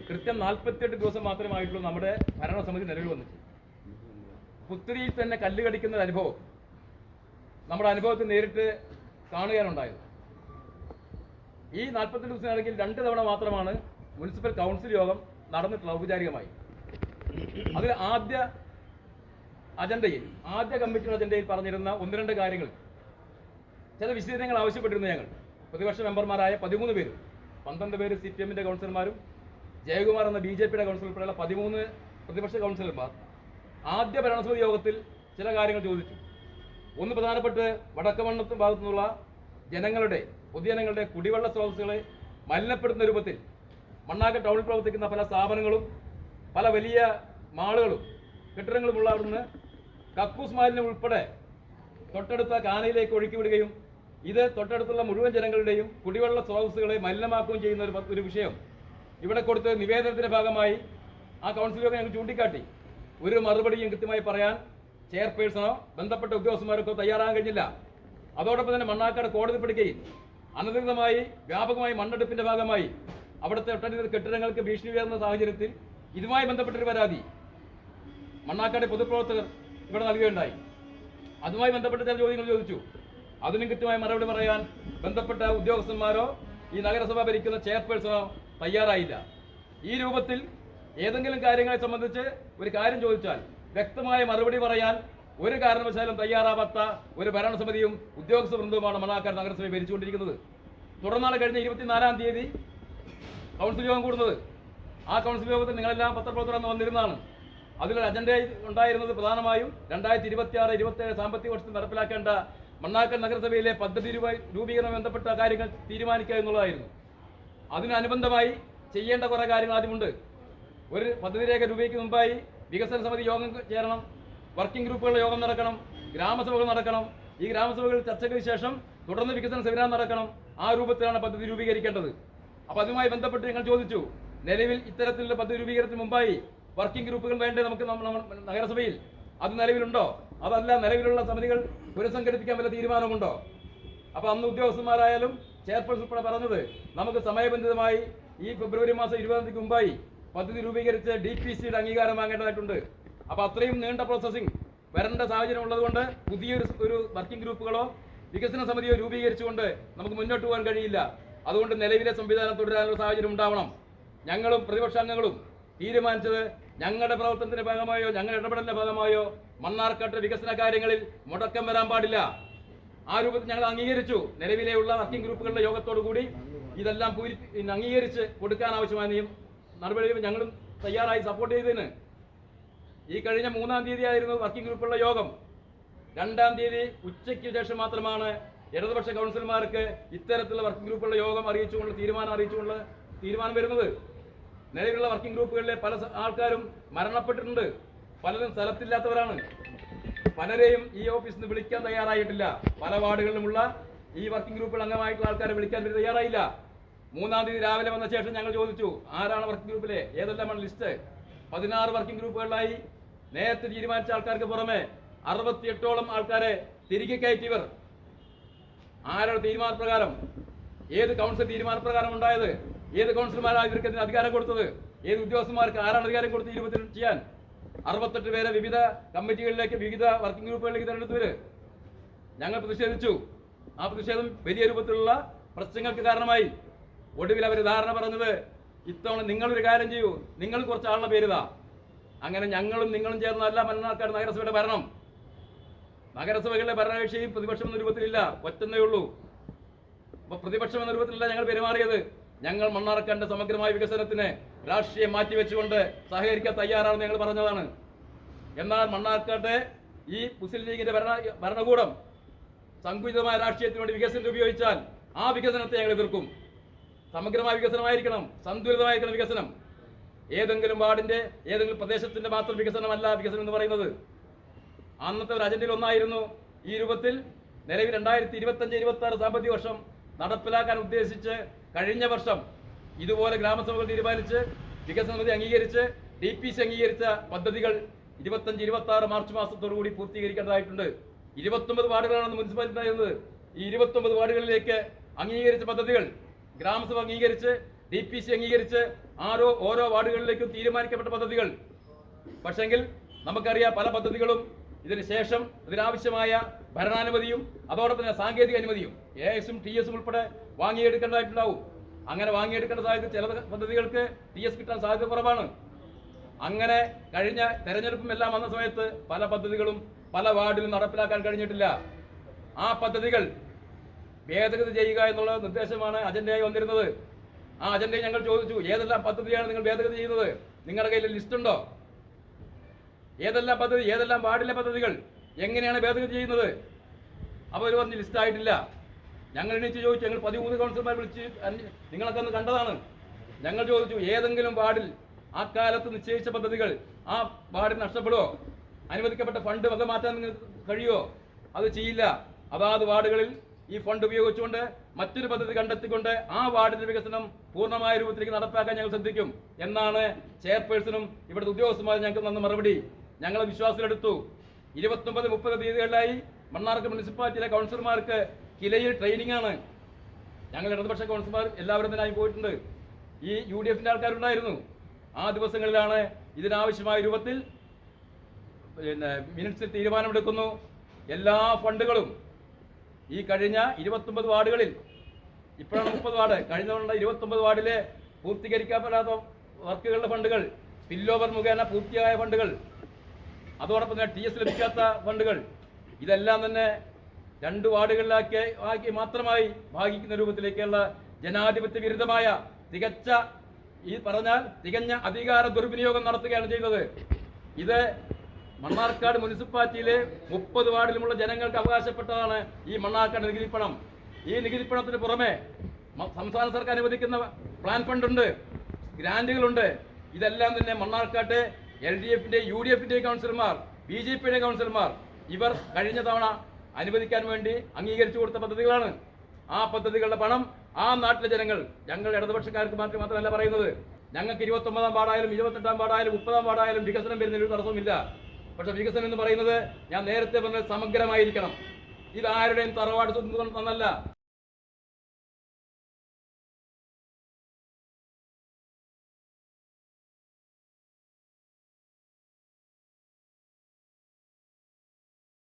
കൃത്യം 48 ദിവസം മാത്രമായിട്ടുള്ളൂ നമ്മുടെ ഭരണസമിതി നിലവിൽ വന്നിട്ട്. പുത്തിരിയിൽ തന്നെ കല്ല് കടിക്കുന്ന ഒരു അനുഭവം നമ്മുടെ അനുഭവത്തിൽ നേരിട്ട് കാണുകയാണുണ്ടായത്. ഈ 48 ദിവസത്തിനിടയ്ക്ക് 2 തവണ മാത്രമാണ് മുനിസിപ്പൽ കൗൺസിൽ യോഗം നടന്നിട്ടുള്ള ഔപചാരികമായി. അതിൽ ആദ്യ കമ്മിറ്റിയുടെ അജണ്ടയിൽ പറഞ്ഞിരുന്ന 1-2 കാര്യങ്ങൾ, ചില വിശദീകരണങ്ങൾ ആവശ്യപ്പെട്ടിരുന്നു. ഞങ്ങൾ പ്രതിപക്ഷ മെമ്പർമാരായ 13 പേരും, 12 പേര് CPM-ന്റെ കൗൺസിലർമാരും ജയകുമാർ എന്ന BJP-യുടെ കൗൺസിലർ ഉൾപ്പെടെയുള്ള 13 പ്രതിപക്ഷ കൗൺസിലർമാർ ആദ്യ ഭരണസമിതി യോഗത്തിൽ ചില കാര്യങ്ങൾ ചോദിച്ചു. ഒന്ന്, പ്രധാനപ്പെട്ട് വടക്കമണ്ണത്ത് ഭാഗത്തു നിന്നുള്ള പൊതുജനങ്ങളുടെ കുടിവെള്ള സ്രോതസ്സുകളെ മലിനപ്പെടുത്തുന്ന രൂപത്തിൽ മണ്ണാർക്കാട് ടൗണിൽ പ്രവർത്തിക്കുന്ന പല സ്ഥാപനങ്ങളും പല വലിയ മാളുകളും കെട്ടിടങ്ങളുമുള്ള അവിടുന്ന് കക്കൂസ് മാലിന്യം ഉൾപ്പെടെ തൊട്ടടുത്ത കാനയിലേക്ക് ഒഴുക്കിവിടുകയും ഇത് തൊട്ടടുത്തുള്ള മുഴുവൻ ജനങ്ങളുടെയും കുടിവെള്ള സ്രോതസ്സുകളെ മലിനമാക്കുകയും ചെയ്യുന്ന ഒരു വിഷയം ഇവിടെ കൊടുത്ത് നിവേദനത്തിന്റെ ഭാഗമായി ആ കൗൺസിൽ യോഗം ഞങ്ങൾ ചൂണ്ടിക്കാട്ടി. ഒരു മറുപടിയും കൃത്യമായി പറയാൻ ചെയർപേഴ്സണോ ബന്ധപ്പെട്ട ഉദ്യോഗസ്ഥന്മാർക്കോ തയ്യാറാകാൻ കഴിഞ്ഞില്ല. അതോടൊപ്പം തന്നെ മണ്ണാർക്കാട് കോടതിപ്പെടുകയിൽ അനധികൃതമായി വ്യാപകമായി മണ്ണെടുപ്പിന്റെ ഭാഗമായി അവിടുത്തെ ഒട്ടനവധി കെട്ടിടങ്ങൾക്ക് ഭീഷണി ഉയർന്ന സാഹചര്യത്തിൽ ഇതുമായി ബന്ധപ്പെട്ടൊരു പരാതി മണ്ണാർക്കാട് പൊതുപ്രവർത്തകർ ഇവിടെ നൽകുകയുണ്ടായി. അതുമായി ബന്ധപ്പെട്ട ചില ചോദ്യങ്ങൾ ചോദിച്ചു. അതിനും കൃത്യമായ മറുപടി പറയാൻ ബന്ധപ്പെട്ട ഉദ്യോഗസ്ഥന്മാരോ ഈ നഗരസഭ ഭരിക്കുന്ന ചെയർപേഴ്സണോ തയ്യാറായില്ല. ഈ രൂപത്തിൽ ഏതെങ്കിലും കാര്യങ്ങളെ സംബന്ധിച്ച് ഒരു കാര്യം ചോദിച്ചാൽ വ്യക്തമായ മറുപടി പറയാൻ ഒരു കാരണവശാലും തയ്യാറാവാത്ത ഒരു ഭരണസമിതിയും ഉദ്യോഗസ്ഥ വൃന്ദവുമാണ് മണ്ണാർക്കാട് നഗരസഭ ഭരിച്ചുകൊണ്ടിരിക്കുന്നത്. തുടർന്നാണ് കഴിഞ്ഞ 24-ാം തീയതി കൗൺസിൽ യോഗം കൂടുന്നത്. ആ കൗൺസിൽ യോഗത്തിൽ നിങ്ങളെല്ലാം പത്രപ്രവർത്തകർ വന്നിരുന്നതാണ്. അതിലൊരു അജണ്ട ഉണ്ടായിരുന്നത് പ്രധാനമായും 2026-27 സാമ്പത്തിക വർഷത്തിൽ നടപ്പിലാക്കേണ്ട മണ്ണാർക്കാട് നഗരസഭയിലെ പദ്ധതി രൂപീകരണം ബന്ധപ്പെട്ട കാര്യങ്ങൾ തീരുമാനിക്കുക എന്നുള്ളതായിരുന്നു. അതിനനുബന്ധമായി ചെയ്യേണ്ട കുറേ കാര്യങ്ങൾ ആദ്യമുണ്ട്. ഒരു പദ്ധതി രേഖ രൂപയ്ക്ക് മുമ്പായി വികസന സമിതി യോഗം ചേരണം, വർക്കിംഗ് ഗ്രൂപ്പുകളുടെ യോഗം നടക്കണം, ഗ്രാമസഭകൾ നടക്കണം. ഈ ഗ്രാമസഭകൾ ചർച്ചയ്ക്ക് ശേഷം തുടർന്ന് വികസന സെമിനാർ നടക്കണം. ആ രൂപത്തിലാണ് പദ്ധതി രൂപീകരിക്കേണ്ടത്. അപ്പോൾ അതുമായി ബന്ധപ്പെട്ട് ഞങ്ങൾ ചോദിച്ചു, നിലവിൽ ഇത്തരത്തിലുള്ള പദ്ധതി രൂപീകരണത്തിന് മുമ്പായി വർക്കിംഗ് ഗ്രൂപ്പുകൾ വേണ്ടേ നമുക്ക് നഗരസഭയിൽ? അത് നിലവിലുണ്ടോ? അതല്ല നിലവിലുള്ള സമിതികൾ പുനഃസംഘടിപ്പിക്കാൻ വല്ല തീരുമാനമുണ്ടോ? അപ്പോൾ അന്ന് ഉദ്യോഗസ്ഥന്മാരായാലും ചെയർപേഴ്സൺ ഉൾപ്പെടെ പറഞ്ഞത് നമുക്ക് സമയബന്ധിതമായി ഈ ഫെബ്രുവരി മാസം 20-ാം തീയതിക്ക് മുമ്പായി പദ്ധതി രൂപീകരിച്ച് DPCയുടെ അംഗീകാരം വാങ്ങേണ്ടതായിട്ടുണ്ട്. അപ്പോൾ അത്രയും നീണ്ട പ്രോസസ്സിംഗ് വരേണ്ട സാഹചര്യം ഉള്ളതുകൊണ്ട് പുതിയൊരു വർക്കിംഗ് ഗ്രൂപ്പുകളോ വികസന സമിതിയോ രൂപീകരിച്ചുകൊണ്ട് നമുക്ക് മുന്നോട്ട് പോകാൻ കഴിയില്ല. അതുകൊണ്ട് നിലവിലെ സംവിധാനം തുടരാനുള്ള സാഹചര്യം ഉണ്ടാവണം. ഞങ്ങളും പ്രതിപക്ഷാംഗങ്ങളും തീരുമാനിച്ചത് ഞങ്ങളുടെ പ്രവർത്തനത്തിന്റെ ഭാഗമായോ ഞങ്ങളുടെ ഇടപെടലിന്റെ ഭാഗമായോ മണ്ണാർക്കാട്ടെ വികസന കാര്യങ്ങളിൽ മുടക്കം വരാൻ പാടില്ല. ആ രൂപത്തിൽ ഞങ്ങൾ അംഗീകരിച്ചു. നിലവിലെയുള്ള വർക്കിംഗ് ഗ്രൂപ്പുകളുടെ യോഗത്തോടു കൂടി ഇതെല്ലാം അംഗീകരിച്ച് കൊടുക്കാൻ ആവശ്യമായ നടപടിയും ഞങ്ങളും തയ്യാറായി സപ്പോർട്ട് ചെയ്തതിന് ഈ കഴിഞ്ഞ 3-ാം തീയതി ആയിരുന്നു വർക്കിംഗ് ഗ്രൂപ്പുകളുടെ യോഗം. 2-ാം തീയതി ഉച്ചയ്ക്ക് ശേഷം മാത്രമാണ് ഇടതുപക്ഷ കൗൺസിലർമാർക്ക് ഇത്തരത്തിലുള്ള വർക്കിംഗ് ഗ്രൂപ്പുകളുടെ യോഗം അറിയിച്ചുകൊണ്ട് തീരുമാനം വരുന്നത്. നിലവിലുള്ള വർക്കിംഗ് ഗ്രൂപ്പുകളിലെ പല ആൾക്കാരും മരണപ്പെട്ടിട്ടുണ്ട്. പലരും സ്ഥലത്തില്ലാത്തവരാണ്. പലരെയും ഈ ഓഫീസിൽ നിന്ന് വിളിക്കാൻ തയ്യാറായിട്ടില്ല. പല വാർഡുകളിലുമുള്ള ഈ വർക്കിംഗ് ഗ്രൂപ്പുകൾ അംഗമായിട്ടുള്ള ആൾക്കാരെ വിളിക്കാൻ വേണ്ടി തയ്യാറായില്ല. 3-ാം തീയതി രാവിലെ വന്ന ശേഷം ഞങ്ങൾ ചോദിച്ചു, ആരാണ് വർക്കിംഗ് ഗ്രൂപ്പിലെ, ഏതെല്ലാമാണ് ലിസ്റ്റ്? 16 വർക്കിംഗ് ഗ്രൂപ്പുകളിലായി നേരത്തെ തീരുമാനിച്ച ആൾക്കാർക്ക് പുറമെ 68ഓളം ആൾക്കാരെ തിരികെ കയറ്റിയവർ. ആരുടെ തീരുമാനപ്രകാരം? ഏത് കൗൺസിൽ തീരുമാനപ്രകാരം ഉണ്ടായത്? ഏത് കൗൺസിലർമാരാണ് ഇവർക്ക് അധികാരം കൊടുത്തത്? ഏത് ഉദ്യോഗസ്ഥന്മാർക്ക് ആരാണ് അധികാരം കൊടുത്ത് ഈ രൂപത്തിൽ ചെയ്യാൻ? 68 പേരെ വിവിധ കമ്മിറ്റികളിലേക്ക്, വിവിധ വർക്കിംഗ് ഗ്രൂപ്പുകളിലേക്ക് തിരഞ്ഞെടുത്തവര്. ഞങ്ങൾ പ്രതിഷേധിച്ചു. ആ പ്രതിഷേധം വലിയ രൂപത്തിലുള്ള പ്രശ്നങ്ങൾക്ക് കാരണമായി. ഒടുവിൽ അവർ ധാരണ പറഞ്ഞത്, ഇത്തവണ നിങ്ങളൊരു കാര്യം ചെയ്യൂ, നിങ്ങൾ കുറച്ച് ആളുടെ പേരിതാ. അങ്ങനെ ഞങ്ങളും നിങ്ങളും ചേർന്നല്ല മണ്ണാർക്കാട് നഗരസഭയുടെ ഭരണം. നഗരസഭകളിലെ ഭരണകക്ഷിയും പ്രതിപക്ഷം എന്ന രൂപത്തിലില്ല, ഒറ്റന്നേ ഉള്ളൂ. അപ്പൊ പ്രതിപക്ഷം എന്ന രൂപത്തിലല്ല ഞങ്ങൾ പെരുമാറിയത്. ഞങ്ങൾ മണ്ണാർക്കാടിന്റെ സമഗ്രമായ വികസനത്തിന് രാഷ്ട്രീയം മാറ്റിവെച്ചുകൊണ്ട് സഹകരിക്കാൻ തയ്യാറാണെന്ന് ഞങ്ങൾ പറഞ്ഞതാണ്. എന്നാൽ മണ്ണാർക്കാട്ടെ ഈ മുസ്ലിം ലീഗിന്റെ ഭരണകൂടം സങ്കുചിതമായ രാഷ്ട്രീയത്തിന് വേണ്ടി വികസനത്തെ ഉപയോഗിച്ചാൽ ആ വികസനത്തെ ഞങ്ങൾ എതിർക്കും. സമഗ്രമായ വികസനമായിരിക്കണം, സന്തുലിതമായിരിക്കണം വികസനം. ഏതെങ്കിലും വാർഡിന്റെ ഏതെങ്കിലും പ്രദേശത്തിന്റെ മാത്രം വികസനമല്ല വികസനം എന്ന് പറയുന്നത്. അന്നത്തെ ഒരു അജണ്ടയിൽ ഒന്നായിരുന്നു ഈ രൂപത്തിൽ നിലവിൽ 2025-26 സാമ്പത്തിക വർഷം നടപ്പിലാക്കാൻ ഉദ്ദേശിച്ച് കഴിഞ്ഞ വർഷം ഇതുപോലെ ഗ്രാമസഭകൾ തീരുമാനിച്ച് വികസന സമിതി അംഗീകരിച്ച് DPC അംഗീകരിച്ച പദ്ധതികൾ 25-26 മാർച്ച് മാസത്തോടുകൂടി പൂർത്തീകരിക്കേണ്ടതായിട്ടുണ്ട്. 29 വാർഡുകളാണ് മുനിസിപ്പാലിറ്റി ഉണ്ടായിരുന്നത്. ഈ 29 വാർഡുകളിലേക്ക് അംഗീകരിച്ച പദ്ധതികൾ ഗ്രാമസഭ അംഗീകരിച്ച് DPC അംഗീകരിച്ച് ഓരോ വാർഡുകളിലേക്കും തീരുമാനിക്കപ്പെട്ട പദ്ധതികൾ. പക്ഷെങ്കിൽ നമുക്കറിയാം പല പദ്ധതികളും ഇതിന് ശേഷം ഇതിനാവശ്യമായ ഭരണാനുമതിയും അതോടൊപ്പം തന്നെ സാങ്കേതിക അനുമതിയും AS ഉം TS ഉം ഉൾപ്പെടെ വാങ്ങിയെടുക്കേണ്ടതായിട്ടുണ്ടാവും. അങ്ങനെ വാങ്ങിയെടുക്കേണ്ട സാഹചര്യത്തിൽ ചില പദ്ധതികൾക്ക് TS കിട്ടാൻ സാധ്യത കുറവാണ്. അങ്ങനെ കഴിഞ്ഞ തെരഞ്ഞെടുപ്പും എല്ലാം വന്ന സമയത്ത് പല പദ്ധതികളും പല വാർഡിലും നടപ്പിലാക്കാൻ കഴിഞ്ഞിട്ടില്ല. ആ പദ്ധതികൾ ഭേദഗതി ചെയ്യുക എന്നുള്ള നിർദ്ദേശമാണ് അജണ്ടയായി വന്നിരുന്നത്. ആ അജണ്ടയിൽ ഞങ്ങൾ ചോദിച്ചു, ഏതെല്ലാം പദ്ധതിയാണ് നിങ്ങൾ ഭേദഗതി ചെയ്യുന്നത്? നിങ്ങളുടെ കയ്യിൽ ലിസ്റ്റ് ഉണ്ടോ? ഏതെല്ലാം പദ്ധതി, ഏതെല്ലാം വാർഡിലെ പദ്ധതികൾ എങ്ങനെയാണ് ഭേദഗതി ചെയ്യുന്നത്? അപ്പോൾ അവർ പറഞ്ഞ് ലിസ്റ്റ് ആയിട്ടില്ല. ഞങ്ങൾ എണീച്ച് ചോദിച്ചു, ഞങ്ങൾ 13 കൗൺസിലർമാർ വിളിച്ച് നിങ്ങളൊക്കെ ഒന്ന് കണ്ടതാണ്. ഞങ്ങൾ ചോദിച്ചു, ഏതെങ്കിലും വാർഡിൽ ആ കാലത്ത് നിശ്ചയിച്ച പദ്ധതികൾ ആ വാർഡിൽ നഷ്ടപ്പെടുമോ? അനുവദിക്കപ്പെട്ട ഫണ്ട് വക മാറ്റാൻ നിങ്ങൾക്ക് കഴിയുമോ? അത് ചെയ്യില്ല. അതാത് വാർഡുകളിൽ ഈ ഫണ്ട് ഉപയോഗിച്ചുകൊണ്ട് മറ്റൊരു പദ്ധതി കണ്ടെത്തിക്കൊണ്ട് ആ വാർഡിന്റെ വികസനം പൂർണ്ണമായ രൂപത്തിലേക്ക് നടപ്പാക്കാൻ ഞങ്ങൾ ശ്രദ്ധിക്കും എന്നാണ് ചെയർപേഴ്സണും ഇവിടുത്തെ ഉദ്യോഗസ്ഥന്മാരും ഞങ്ങൾക്ക് തന്ന മറുപടി. ഞങ്ങൾ വിശ്വാസത്തിലെടുത്തു. 29-30 തീയതികളിലായി മണ്ണാർക്കാട് മുനിസിപ്പാലിറ്റിയിലെ കൗൺസിലർമാർക്ക് കിലയിൽ ട്രെയിനിങ് ആണ്. ഞങ്ങൾ ഇടതുപക്ഷ കൗൺസിലർമാർ എല്ലാവരും തന്നെ പോയിട്ടുണ്ട്. ഈ UDFന്റെ ആൾക്കാരുണ്ടായിരുന്നു. ആ ദിവസങ്ങളിലാണ് ഇതിനാവശ്യമായ രൂപത്തിൽ മിനിറ്റ്സിൽ തീരുമാനമെടുക്കുന്നു. എല്ലാ ഫണ്ടുകളും ഈ കഴിഞ്ഞ 29 വാർഡുകളിൽ, ഇപ്പോഴാണ് 30 വാർഡ്, കഴിഞ്ഞ 29 വാർഡിലെ പൂർത്തീകരിക്കപ്പെടാത്ത വർക്കുകളുടെ ഫണ്ടുകൾ, സ്പിൽ ഓവർ മുഖേന പൂർത്തിയായ ഫണ്ടുകൾ, അതോടൊപ്പം തന്നെ TS ലഭിക്കാത്ത ഫണ്ടുകൾ, ഇതെല്ലാം തന്നെ 2 വാർഡുകളിലാക്കി മാത്രമായി ഭാഗിക്കുന്ന രൂപത്തിലേക്കുള്ള ജനാധിപത്യ വിരുദ്ധമായ തികഞ്ഞ അധികാര ദുർവിനിയോഗം നടത്തുകയാണ് ചെയ്യുന്നത്. ഇത് മണ്ണാർക്കാട് മുനിസിപ്പാലിറ്റിയിലെ 30 വാർഡിലുമുള്ള ജനങ്ങൾക്ക് അവകാശപ്പെട്ടതാണ് ഈ മണ്ണാർക്കാട് നികുതിപ്പണം. ഈ നികുതിപ്പണത്തിന് പുറമെ സംസ്ഥാന സർക്കാർ അനുവദിക്കുന്ന പ്ലാൻ ഫണ്ടുണ്ട്, ഗ്രാന്റുകളുണ്ട്. ഇതെല്ലാം തന്നെ മണ്ണാർക്കാട്ടെ LDFന്റെ UDFന്റെ കൗൺസിലർമാർ, BJPയുടെ കൗൺസിലർമാർ ഇവർ കഴിഞ്ഞ തവണ അനുവദിക്കാൻ വേണ്ടി അംഗീകരിച്ചു കൊടുത്ത പദ്ധതികളാണ്. ആ പദ്ധതികളുടെ പണം ആ നാട്ടിലെ ജനങ്ങൾ, ഞങ്ങൾ ഇടതുപക്ഷക്കാർക്ക് മാത്രമല്ല പറയുന്നത്, ഞങ്ങൾക്ക് 29-ാം വാർഡായാലും 28-ാം വാർഡായാലും 30-ാം വാർഡായാലും വികസനം വരുന്നതിൽ ഒരു തടസ്സവുമില്ല. പക്ഷെ വികസനം എന്ന് പറയുന്നത് ഞാൻ നേരത്തെ പറഞ്ഞത് സമഗ്രമായിരിക്കണം. ഇതാരുടെയും തറവാട് സ്വന്തം തന്നല്ല.